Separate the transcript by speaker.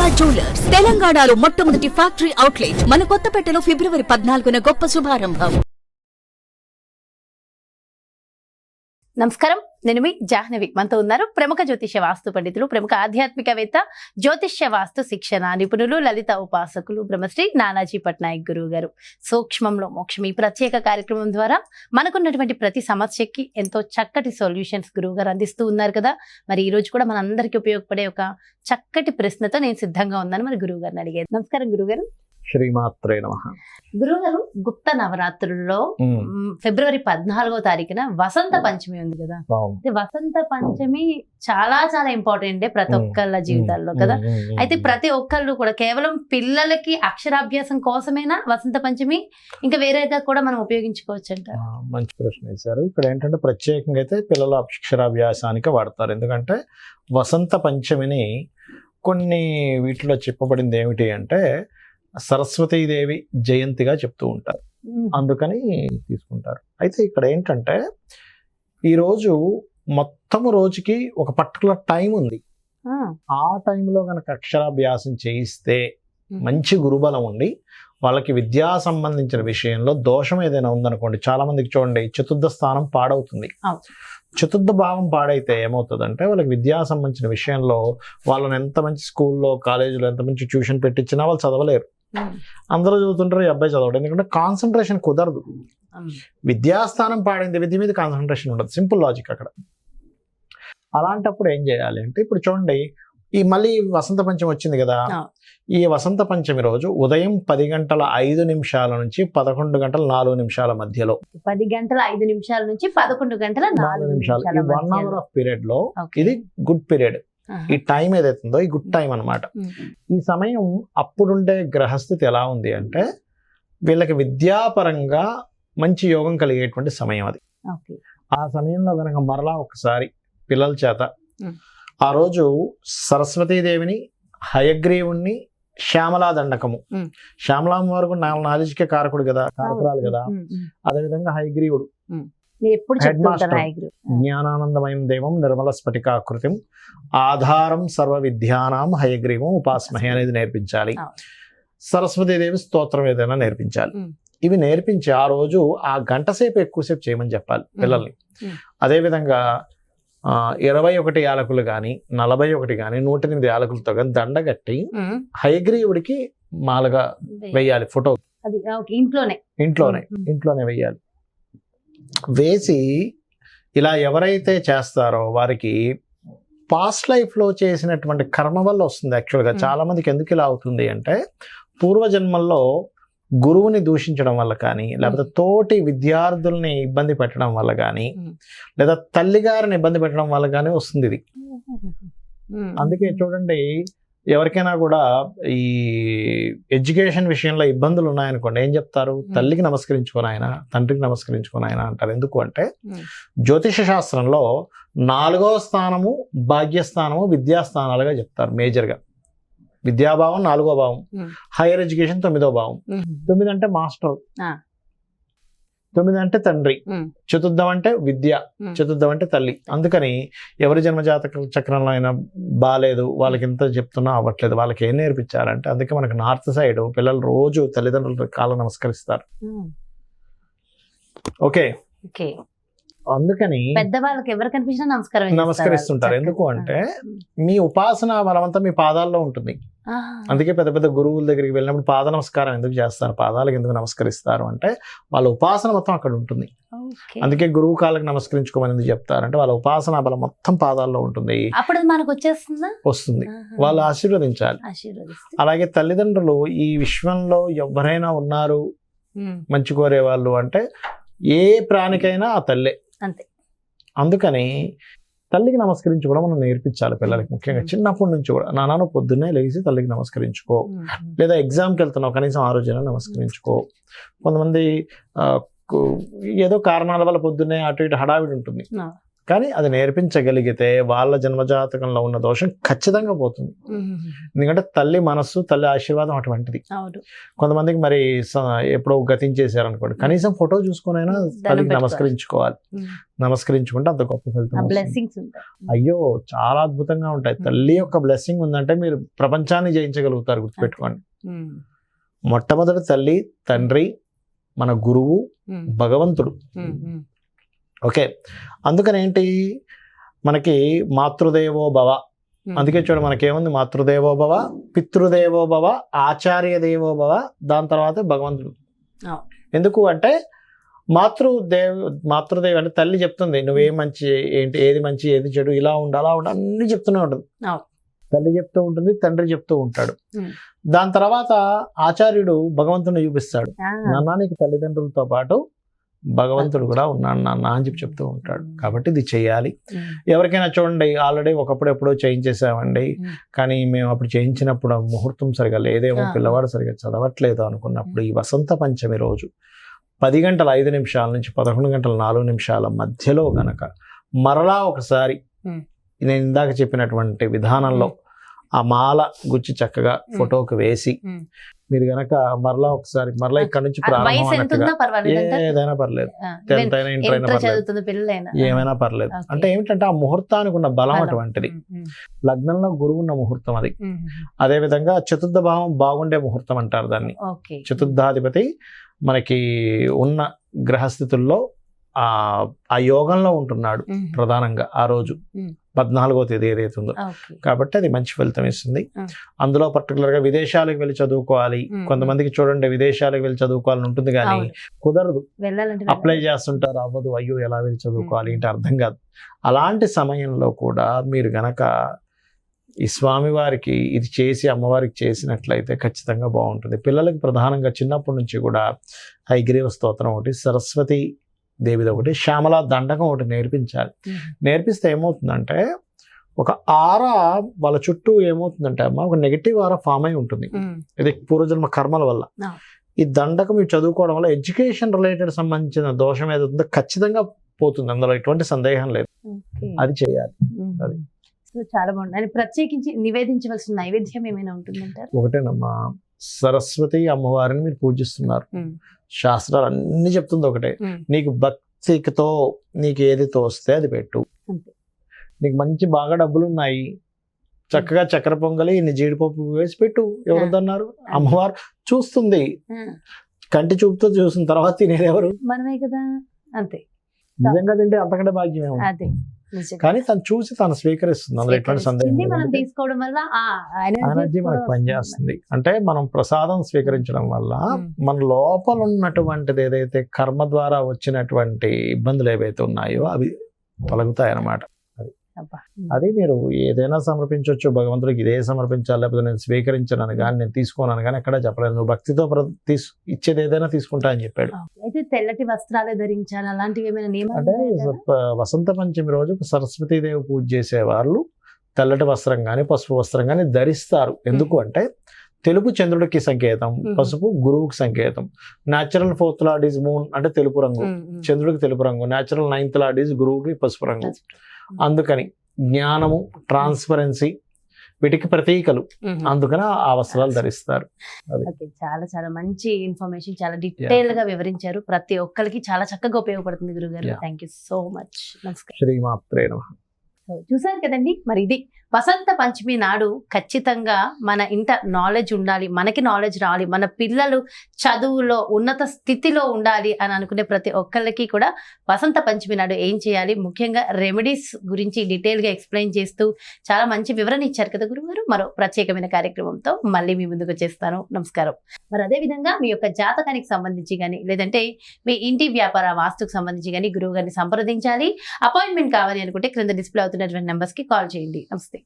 Speaker 1: Durga jewellers తెలంగాణలో మొట్టమొదటి factory outlet మన కొత్తపేటలో ఫిబ్రవరి 14న గొప్ప శుభారంభం.
Speaker 2: నమస్కారం, నేను మీ జాహ్నవి. మనతో ఉన్నారు ప్రముఖ జ్యోతిష్య వాస్తు పండితులు, ప్రముఖ ఆధ్యాత్మికవేత్త, జ్యోతిష్య వాస్తు శిక్షణ నిపుణులు, లలిత ఉపాసకులు బ్రహ్మశ్రీ నానాజీ పట్నాయక్ గురువు గారు. సూక్ష్మంలో మోక్షం ఈ ప్రత్యేక కార్యక్రమం ద్వారా మనకున్నటువంటి ప్రతి సమస్యకి ఎంతో చక్కటి సొల్యూషన్స్ గురువు గారు అందిస్తూ ఉన్నారు కదా. మరి ఈ రోజు కూడా మనందరికీ ఉపయోగపడే ఒక చక్కటి ప్రశ్నతో నేను సిద్ధంగా ఉన్నాను. మరి గురువు గారిని అడిగేది. నమస్కారం గురుగారు.
Speaker 3: శ్రీమాత్రే నమః.
Speaker 2: గురుగారు, గుప్త నవరాత్రుల్లో ఫిబ్రవరి 14వ తారీఖున వసంత పంచమి ఉంది కదా. వసంత పంచమి చాలా చాలా ఇంపార్టెంట్ డే ప్రతి ఒక్కళ్ళ జీవితాల్లో కదా. అయితే ప్రతి ఒక్కళ్ళు కూడా కేవలం పిల్లలకి అక్షరాభ్యాసం కోసమేనా వసంత పంచమి, ఇంకా వేరేగా కూడా మనం ఉపయోగించుకోవచ్చు అంటారు?
Speaker 3: మంచి ప్రశ్న వేశారు. ఇక్కడ ఏంటంటే ప్రత్యేకంగా అయితే పిల్లల అక్షరాభ్యాసానికి వాడతారు. ఎందుకంటే వసంత పంచమిని కొన్ని వీటిలో చెప్పబడింది ఏమిటి అంటే సరస్వతీదేవి జయంతిగా చెప్తూ ఉంటారు, అందుకని తీసుకుంటారు. అయితే ఇక్కడ ఏంటంటే ఈరోజు మొత్తము రోజుకి ఒక పర్టికులర్ టైం ఉంది. ఆ టైంలో కనుక అక్షరాభ్యాసం చేయిస్తే మంచి గురుబలం ఉండి వాళ్ళకి విద్యా సంబంధించిన విషయంలో దోషం ఏదైనా ఉందనుకోండి, చాలా మందికి చూడండి చతుర్థ స్థానం పాడవుతుంది. చతుర్థ భావం పాడైతే ఏమవుతుందంటే వాళ్ళకి విద్యా సంబంధించిన విషయంలో వాళ్ళని ఎంత మంచి స్కూల్లో కాలేజీలో ఎంత మంచి ట్యూషన్ పెట్టించినా వాళ్ళు చదవలేరు. అందరూ చదువుతుంటారు, ఈ అబ్బాయి చదవడం, ఎందుకంటే కాన్సన్ట్రేషన్ కుదరదు. విద్యాస్థానం పాడింది, విద్య మీద కాన్సన్ట్రేషన్ ఉండదు. సింపుల్ లాజిక్ అక్కడ. అలాంటప్పుడు ఏం చేయాలి అంటే ఇప్పుడు చూడండి, ఈ మళ్ళీ వసంత పంచమి వచ్చింది కదా. ఈ వసంత పంచమి రోజు ఉదయం 10:05 నుంచి 11:04 మధ్యలో
Speaker 2: 10:05 నుంచి 11:04
Speaker 3: ఈ 1 hour ఆఫ్ పీరియడ్ లో ఇది గుడ్ పీరియడ్. ఈ టైం ఏదైతుందో ఈ గుడ్ టైం అన్నమాట. ఈ సమయం అప్పుడుండే గ్రహస్థితి ఎలా ఉంది అంటే వీళ్ళకి విద్యాపరంగా మంచి యోగం కలిగేటువంటి సమయం అది. ఆ సమయంలో కనుక మరలా ఒకసారి పిల్లల చేత ఆ రోజు సరస్వతీదేవిని, హయగ్రీవుణ్ణి, శ్యామలా దండకము, శ్యామలాం వరకు నాలెడ్జ్కే కారకుడు కదా, కారకురాలు కదా. అదేవిధంగా హయగ్రీవుడు హెడ్ మాస్టర్, జ్ఞానానందమయం దేవం నిర్మల స్ఫటికాకృతిం ఆధారం సర్వ విద్యానాం హయగ్రీవం ఉపాస్మహే అనేది నేర్పించాలి. సరస్వతీదేవి స్తోత్రం ఏదైనా నేర్పించాలి. ఇవి నేర్పించి ఆ రోజు ఆ గంట సేపు ఎక్కువసేపు చేయమని చెప్పాలి పిల్లల్ని. అదేవిధంగా 21 యాలకులు కానీ 41 కానీ 108 యాలకులతో కానీ దండగట్టి హయగ్రీవుడికి మాలగా వెయ్యాలి. ఫోటో ఇంట్లోనే వెయ్యాలి. వేసి ఇలా ఎవరైతే చేస్తారో వారికి పాస్ట్ లైఫ్లో చేసినటువంటి కర్మ వల్ల వస్తుంది. యాక్చువల్గా చాలా మందికి ఎందుకు ఇలా అవుతుంది అంటే పూర్వజన్మల్లో గురువుని దూషించడం వల్ల కానీ, లేకపోతే తోటి విద్యార్థుల్ని ఇబ్బంది పెట్టడం వల్ల కానీ, లేదా తల్లిగారిని ఇబ్బంది పెట్టడం వల్ల కానీ వస్తుంది ఇది. అందుకే చూడండి, ఎవరికైనా కూడా ఈ ఎడ్యుకేషన్ విషయంలో ఇబ్బందులు ఉన్నాయనుకోండి ఏం చెప్తారు? తల్లికి నమస్కరించుకొని ఆయన, తండ్రికి నమస్కరించుకొని ఆయన అంటారు. ఎందుకు అంటే జ్యోతిష శాస్త్రంలో 4వ స్థానము భాగ్యస్థానము విద్యాస్థానాలుగా చెప్తారు. మేజర్గా విద్యాభావం 4వ భావం, హైయర్ ఎడ్యుకేషన్ 9వ భావం. 9 అంటే మాస్టర్, 9 అంటే తండ్రి, చతుర్థం అంటే విద్య, చతుర్థం అంటే తల్లి. అందుకని ఎవరి జన్మజాతక చక్రంలో అయినా బాగాలేదు, వాళ్ళకి ఎంత చెప్తున్నా అవ్వట్లేదు, వాళ్ళకి ఏం నేర్పించాలంటే, అందుకే మనకి నార్త్ సైడ్ పిల్లలు రోజు తల్లిదండ్రుల కాళ్ళ నమస్కరిస్తారు. ఓకే, అందుకని
Speaker 2: పెద్దవాళ్ళకి ఎవరు కనిపించినా
Speaker 3: నమస్కరిస్తుంటారు. ఎందుకు అంటే మీ ఉపాసన బలమంతా మీ పాదాల్లో ఉంటుంది. అందుకే పెద్ద పెద్ద గురువుల దగ్గరికి వెళ్ళినప్పుడు పాద నమస్కారం ఎందుకు చేస్తారు, పాదాలకు ఎందుకు నమస్కరిస్తారు అంటే వాళ్ళ ఉపాసన మొత్తం అక్కడ ఉంటుంది. అందుకే గురువు కాళ్ళకి నమస్కరించుకోమని ఎందుకు చెప్తారంటే వాళ్ళ ఉపాసన బలం మొత్తం పాదాల్లో ఉంటుంది. వస్తుంది, వాళ్ళు ఆశీర్వదించాలి. అలాగే తల్లిదండ్రులు ఈ విశ్వంలో ఎవరైనా ఉన్నారు మంచి కోరే వాళ్ళు అంటే ఏ ప్రాణికైనా ఆ తల్లే. అందుకని తల్లికి నమస్కరించుకోవడం మనం నేర్పించాలి పిల్లలకి. ముఖ్యంగా చిన్నప్పటి నుంచి కూడా, నాన్న పొద్దున్నే లేచి తల్లికి నమస్కరించుకో, లేదా ఎగ్జామ్కి వెళ్తున్నావు కనీసం ఆ రోజైనా నమస్కరించుకో. కొంతమంది ఏదో కారణాల వల్ల పొద్దున్నే అటు ఇటు హడావిడి ఉంటుంది, కానీ అది నేర్పించగలిగితే వాళ్ళ జన్మజాతకంలో ఉన్న దోషం ఖచ్చితంగా పోతుంది. ఎందుకంటే తల్లి మనస్సు, తల్లి ఆశీర్వాదం అటువంటిది.
Speaker 2: అవును.
Speaker 3: కొంతమందికి మరి ఎప్పుడో గతించేసారు అనుకోండి, కనీసం ఫోటో చూసుకునైనా తల్లికి
Speaker 2: పెట్టుకోవాలి.
Speaker 3: నమస్కరించుకోవాలి. నమస్కరించుకుంటే అంత గొప్ప ఫలితం వస్తుంది.
Speaker 2: బ్లెస్సింగ్స్ ఉంటాయి.
Speaker 3: అయ్యో చాలా అద్భుతంగా ఉంటాయి. తల్లి యొక్క బ్లెస్సింగ్ ఉందంటే మీరు ప్రపంచాన్ని జయించగలుగుతారు, గుర్తుపెట్టుకోండి. మొట్టమొదటి తల్లి, తండ్రి, మన గురువు, భగవంతుడు. ఓకే, అందుకని ఏంటి మనకి మాతృదేవో భవ. అందుకే చూడ మనకేముంది, మాతృదేవో భవ, పితృదేవో భవ, ఆచార్య దేవో భవ, దాని తర్వాత భగవంతుడు. ఎందుకు అంటే మాతృదేవి అంటే తల్లి చెప్తుంది నువ్వేం మంచి ఏంటి, ఏది మంచి ఏది చెడు, ఇలా ఉండు అలా ఉండు అన్ని చెప్తూనే ఉంటుంది. తల్లి చెప్తూ ఉంటుంది, తండ్రి చెప్తూ ఉంటాడు. దాని తర్వాత ఆచార్యుడు భగవంతుని చూపిస్తాడు. నాన్న నీకు తల్లిదండ్రులతో పాటు భగవంతుడు కూడా ఉన్నాడు నాన్న అని చెప్తూ ఉంటాడు. కాబట్టి ఇది చేయాలి. ఎవరికైనా చూడండి, ఆల్రెడీ ఒకప్పుడు ఎప్పుడో చేయించేసామండి, కానీ మేము అప్పుడు చేయించినప్పుడు ముహూర్తం సరిగా లేదేమో, పిల్లవాడు సరిగా చదవట్లేదు అనుకున్నప్పుడు ఈ వసంత పంచమి రోజు 10:05 నుంచి 11:04 మధ్యలో గనక మరలా ఒకసారి నేను ఇందాక చెప్పినటువంటి విధానంలో ఆ మాల గుచ్చి చక్కగా ఫోటోకి వేసి మీరు గనక మరలా ఒకసారి మరలా ఇక్కడ నుంచి ఏదైనా పర్లేదు, 10th అయినా ఇంటర్ అయినా పర్లేదు, ఏమైనా పర్లేదు. అంటే ఏమిటంటే ఆ ముహూర్తానికి ఉన్న బలం అటువంటిది. లగ్నంలో గురువు ఉన్న ముహూర్తం అది. అదే విధంగా చతుర్థ భావం బాగుండే ముహూర్తం అంటారు దాన్ని. చతుర్థాధిపతి మనకి ఉన్న గ్రహస్థితుల్లో ఆ యోగంలో ఉంటున్నాడు ప్రధానంగా ఆ రోజు 14వ తేదీ ఏదైతే ఉందో. కాబట్టి అది మంచి ఫలితం ఇస్తుంది. అందులో పర్టికులర్ గా విదేశాలకు వెళ్ళి చదువుకోవాలి. కొంతమందికి చూడండి విదేశాలకు వెళ్ళి చదువుకోవాలని ఉంటుంది కానీ కుదరదు, అప్లై చేస్తుంటారు, అవ్వదు, అయ్యో ఎలా వెళ్ళి చదువుకోవాలి అంటే అర్థం కాదు. అలాంటి సమయంలో కూడా మీరు గనక ఈ స్వామివారికి ఇది చేసి అమ్మవారికి చేసినట్లయితే ఖచ్చితంగా బాగుంటుంది. పిల్లలకి ప్రధానంగా చిన్నప్పటి నుంచి కూడా హయగ్రీవ స్తోత్రం ఒకటి, సరస్వతి దేవిది ఒకటి, శ్యామలా దండకం ఒకటి నేర్పించాలి. నేర్పిస్తే ఏమవుతుందంటే ఒక ఆరా వాళ్ళ చుట్టూ ఏమవుతుందంటే అమ్మ ఒక నెగిటివ్ ఆరా ఫామ్ అయి ఉంటుంది. ఇది పూర్వజన్మ కర్మల వల్ల. ఈ దండకం మీరు చదువుకోవడం వల్ల ఎడ్యుకేషన్ రిలేటెడ్ సంబంధించిన దోషం ఏదవుతుందో ఖచ్చితంగా పోతుంది, అందులో ఎటువంటి సందేహం లేదు. అది చేయాలి. అది
Speaker 2: చాలా బాగుంది. అని ప్రత్యేకించి నివేదించవలసిన నైవేద్యం ఏమైనా ఉంటుందంటారు?
Speaker 3: ఒకటేనమ్మా, సరస్వతి అమ్మవారిని మీరు పూజిస్తున్నారు, శాస్త్రాలు అన్ని చెప్తుంది ఒకటే, నీకు భక్తితో నీకు ఏది తోస్తే అది పెట్టు. నీకు మంచి బాగా డబ్బులు ఉన్నాయి, చక్కగా చక్కెర పొంగలి ఇన్ని జీడిపప్పు వేసి పెట్టు. ఎవరన్నారు? అమ్మవారు చూస్తుంది, కంటి చూపుతో చూసిన తర్వాత తినేది ఎవరు?
Speaker 2: మనమే కదా. అంతే,
Speaker 3: నిజంగా తింటే అంతకంటే భాగ్యమే.
Speaker 2: అదే
Speaker 3: కానీ తను చూసి తను స్వీకరిస్తుంది, అందులో ఎటువంటి సందేహం
Speaker 2: మనం తీసుకోవడం వల్ల
Speaker 3: ఎనర్జీ మనకు పనిచేస్తుంది. అంటే మనం ప్రసాదం స్వీకరించడం వల్ల మన లోపల ఉన్నటువంటిది ఏదైతే కర్మ ద్వారా వచ్చినటువంటి ఇబ్బందులు ఏవైతే ఉన్నాయో అవి తొలగుతాయి అన్నమాట. అది మీరు ఏదైనా సమర్పించవచ్చు భగవంతుడికి, ఇదే సమర్పించాలి, లేకపోతే నేను స్వీకరించను కానీ నేను తీసుకోను కానీ ఎక్కడా చెప్పలేదు. నువ్వు భక్తితో ఇచ్చేది ఏదైనా తీసుకుంటా అని చెప్పాడు.
Speaker 2: అయితే తెల్లటి వస్త్రాలే ధరించాలి, అలాంటివి ఏమైనా నియమాలు?
Speaker 3: అంటే వసంత పంచమి రోజు సరస్వతీదేవి పూజ చేసే వాళ్ళు తెల్లటి వస్త్రం కానీ పసుపు వస్త్రం కానీ ధరిస్తారు. ఎందుకు అంటే తెలుపు చంద్రుడికి సంకేతం, పసుపు గురువుకి సంకేతం. Natural 4th lord is moon అంటే తెలుపు రంగు, చంద్రుడికి తెలుపు రంగు. న్యాచురల్ 9th లార్డ్ ఈజ్ గురువుకి పసుపు రంగు. అందుకని జ్ఞానము, ట్రాన్స్పరెన్సీ వీటికి ప్రతీకలు, అందుకని ఆ వస్త్రాలు ధరిస్తారు.
Speaker 2: చాలా చాలా మంచి ఇన్ఫర్మేషన్, చాలా డీటెయిల్ గా వివరించారు. ప్రతి ఒక్కరికి చాలా చక్కగా ఉపయోగపడుతుంది గురుగారు. Thank you so much. నమస్కారం.
Speaker 3: శ్రీమాత్రే నమః.
Speaker 2: చూసారు కదండి, మరి ఇది వసంత పంచమి నాడు ఖచ్చితంగా మన ఇంట నాలెడ్జ్ ఉండాలి, మనకి నాలెడ్జ్ రావాలి, మన పిల్లలు చదువులో ఉన్నత స్థితిలో ఉండాలి అని అనుకునే ప్రతి ఒక్కళ్ళకి కూడా వసంత పంచమి నాడు ఏం చేయాలి, ముఖ్యంగా రెమెడీస్ గురించి డీటెయిల్గా ఎక్స్ప్లెయిన్ చేస్తూ చాలా మంచి వివరణ ఇచ్చారు కదా గురుగారు. మరో ప్రత్యేకమైన కార్యక్రమంతో మళ్ళీ మీ ముందుకు వచ్చేస్తాను. నమస్కారం. మరి అదేవిధంగా మీ యొక్క జాతకానికి సంబంధించి కానీ లేదంటే మీ ఇంటి వ్యాపార వాస్తుకు సంబంధించి కానీ గురువు గారిని సంప్రదించాలి, అపాయింట్మెంట్ కావాలి అనుకుంటే క్రింద డిస్ప్లే అవుతున్నటువంటి నెంబర్స్కి కాల్ చేయండి. నమస్తే.